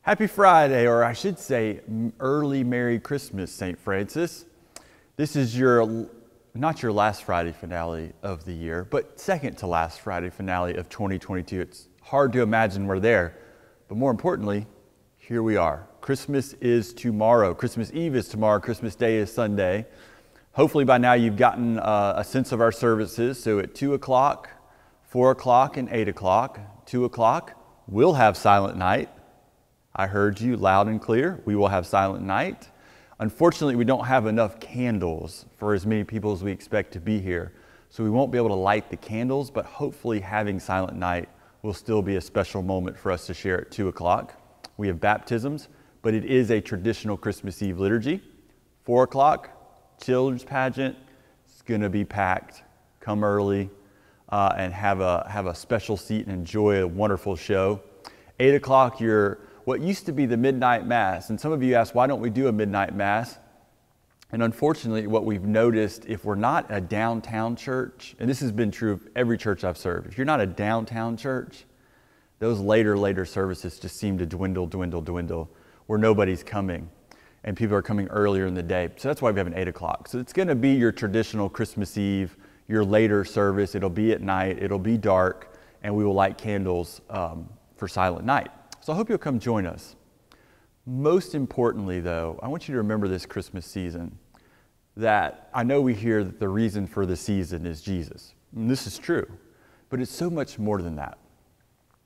Happy Friday, or I should say early Merry Christmas, St. Francis. This is not your last Friday finale of the year, but second to last Friday finale of 2022. It's hard to imagine we're there, but more importantly, here we are. Christmas is tomorrow. Christmas Eve is tomorrow. Christmas Day is Sunday. Hopefully by now you've gotten a sense of our services. So at 2 o'clock, 4 o'clock, and 8 o'clock, 2 o'clock, we'll have Silent Night. I heard you loud and clear. We will have Silent Night. Unfortunately, we don't have enough candles for as many people as we expect to be here. So we won't be able to light the candles, but hopefully having Silent Night will still be a special moment for us to share at 2 o'clock. We have baptisms, but it is a traditional Christmas Eve liturgy. 4 o'clock, children's pageant. It's going to be packed. Come early and have a special seat and enjoy a wonderful show. 8 o'clock, what used to be the midnight mass. And some of you ask, why don't we do a midnight mass? And unfortunately, what we've noticed, if we're not a downtown church, and this has been true of every church I've served, if you're not a downtown church, those later services just seem to dwindle, where nobody's coming. And people are coming earlier in the day. So that's why we have an 8 o'clock. So it's going to be your traditional Christmas Eve, your later service. It'll be at night, it'll be dark, and we will light candles for Silent Night. So I hope you'll come join us. Most importantly, though, I want you to remember this Christmas season that I know we hear that the reason for the season is Jesus. And this is true, but it's so much more than that.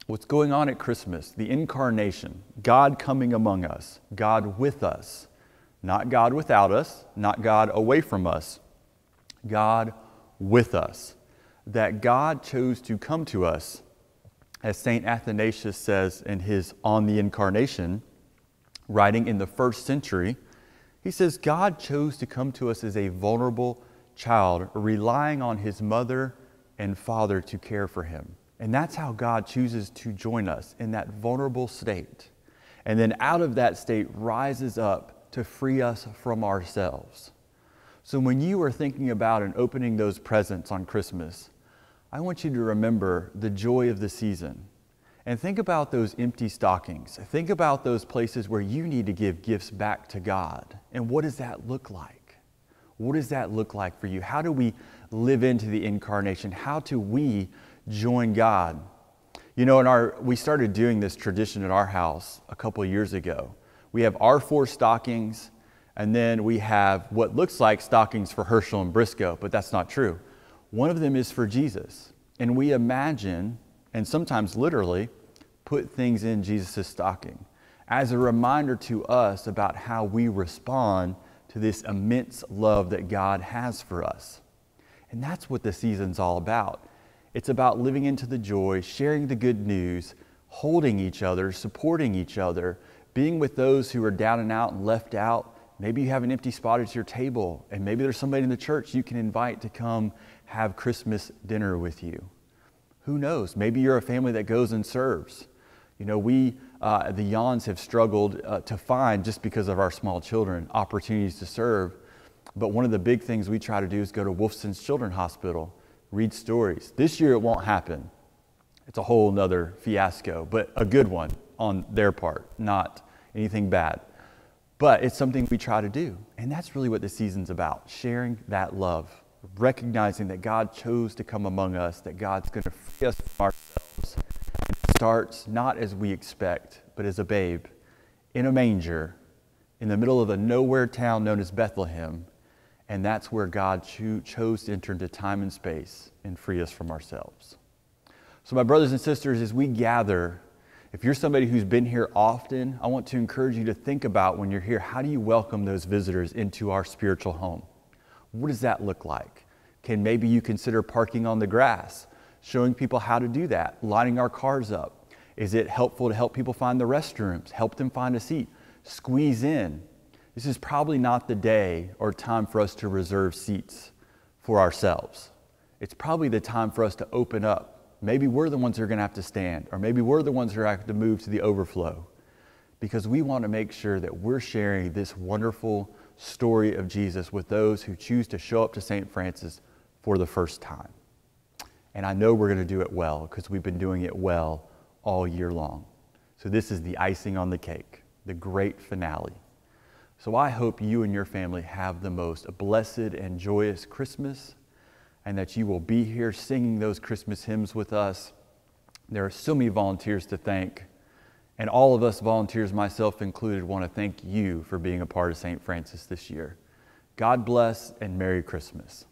What's going on at Christmas, the incarnation, God coming among us, God with us, not God without us, not God away from us, God with us, that God chose to come to us. As St. Athanasius says in his On the Incarnation, writing in the 1st century, he says, God chose to come to us as a vulnerable child, relying on his mother and father to care for him. And that's how God chooses to join us, in that vulnerable state. And then out of that state rises up to free us from ourselves. So when you are thinking about and opening those presents on Christmas, I want you to remember the joy of the season. And think about those empty stockings. Think about those places where you need to give gifts back to God. And what does that look like? What does that look like for you? How do we live into the incarnation? How do we join God? You know, we started doing this tradition at our house a couple of years ago. We have our 4 stockings, and then we have what looks like stockings for Herschel and Briscoe, but that's not true. One of them is for Jesus. And we imagine, and sometimes literally, put things in Jesus' stocking as a reminder to us about how we respond to this immense love that God has for us. And that's what the season's all about. It's about living into the joy, sharing the good news, holding each other, supporting each other, being with those who are down and out and left out. Maybe you have an empty spot at your table, and maybe there's somebody in the church you can invite to come have Christmas dinner with you. Who knows? Maybe you're a family that goes and serves. You know, the Yawns have struggled to find, just because of our small children, opportunities to serve. But one of the big things we try to do is go to Wolfson's Children's Hospital, read stories. This year it won't happen. It's a whole nother fiasco, but a good one on their part, not anything bad. But it's something we try to do. And that's really what the season's about, sharing that love, recognizing that God chose to come among us, that God's going to free us from ourselves. And it starts not as we expect, but as a babe in a manger in the middle of a nowhere town known as Bethlehem. And that's where God chose to enter into time and space and free us from ourselves. So my brothers and sisters, as we gather, if you're somebody who's been here often, I want to encourage you to think about, when you're here, how do you welcome those visitors into our spiritual home? What does that look like? Maybe you consider parking on the grass, showing people how to do that, lining our cars up. Is it helpful to help people find the restrooms, help them find a seat, squeeze in? This is probably not the day or time for us to reserve seats for ourselves. It's probably the time for us to open up. Maybe we're the ones who are going to have to stand, or maybe we're the ones who have to move to the overflow, because we want to make sure that we're sharing this wonderful story of Jesus with those who choose to show up to St. Francis for the first time. And I know we're going to do it well, because we've been doing it well all year long. So this is the icing on the cake, the great finale. So I hope you and your family have the most blessed and joyous Christmas, and that you will be here singing those Christmas hymns with us. There are so many volunteers to thank, and all of us volunteers, myself included, want to thank you for being a part of St. Francis this year. God bless and Merry Christmas.